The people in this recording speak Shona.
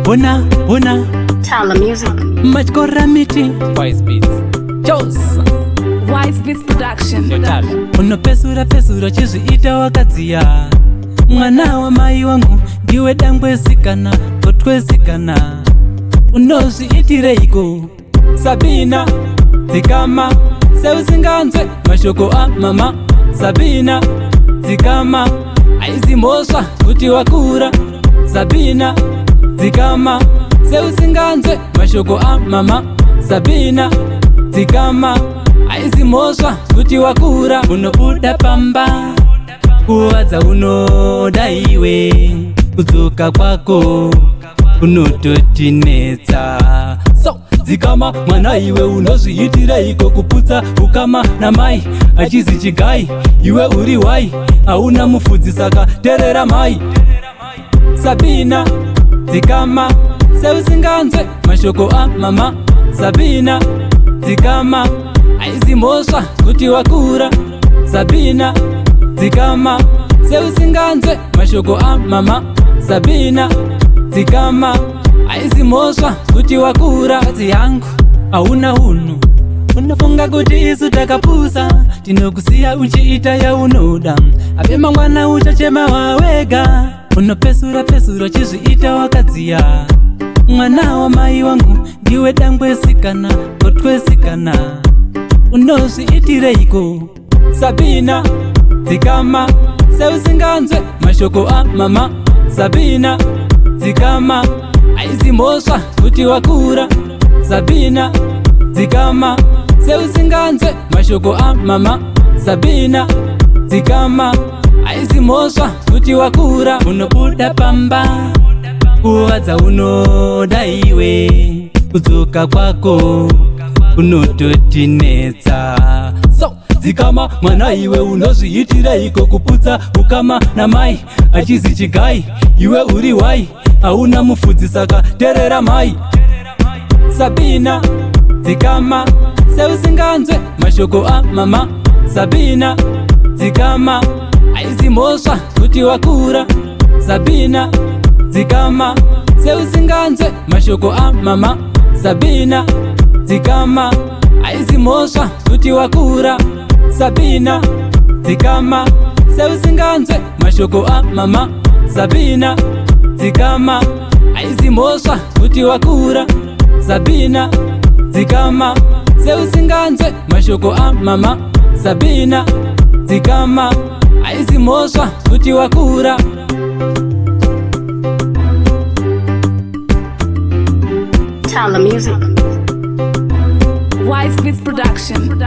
Una Tala Music. Machkora miti Wise Beats. Chose Wise Beats Production. Yotala. Unopesura chizviita wakadziya. Mwana wamai wangu ndiwe dangwesikana kotwesikana. Unozviitireiko Sabina dzikama seusinganzwe mashoko amama. Sabina dzikama aizi mhosva kuti wakura. Sabina dzikama seusinganzwe mashoko amama. Sabina dzikama aizi mhosva kuti wakura. Unobuda pamba nguva dzaunoda iwe, kudzoka kwako kunototinetsa. So dzikama mwana iwe unozviitireiko kuputsa ukama namai achizi chigai. Iwe uri wai hauna mufudzi saka terera mai. Sabina dzikama seusinganzwe mashoko amama. Sabina dzikama aizi mhosva kuti wakura. Sabina dzikama seusinganzwe mashoko amama. Sabina dzikama aizi mhosva kuti wakura. Kadzi yangu hauna unhu, unofunga kuti isu takapusa. Tinokusiya uchiita yaunoda, ave mangwana uchachema wawega. Unopesura chizviita wakadziya. Mwana wamai wangu ndiwe dangwesikana kotwesikana. Unozviitireiko Sabina dzikama seusinganzwe mashoko amama. Sabina dzikama aizi mhosva kuti wakura. Sabina dzikama seusinganzwe mashoko amama. Sabina dzikama aizi mhosva kuti wakura. Unobuda pamba nguva dzaunoda iwe, kudzoka kwako kunototinetsa. So dzikama mwana iwe unozviitireiko kuputsa ukama namai achizi chigai. Iwe uri wai hauna mufudzi saka terera mai. Sabina dzikama seusinganzwe mashoko amama. Sabina dzikama aizi mhosva kuti wakura. Sabina dzikama seusinganzwe mashoko amama. Sabina dzikama aizi mhosva kuti wakura. Sabina dzikama seusinganzwe mashoko amama. Sabina dzikama aizi mhosva kuti wakura. Sabina dzikama seusinganzwe mashoko amama. Sabina dzikama aizi mhosva kuti wakura. Tala Music. Wise Beats Production.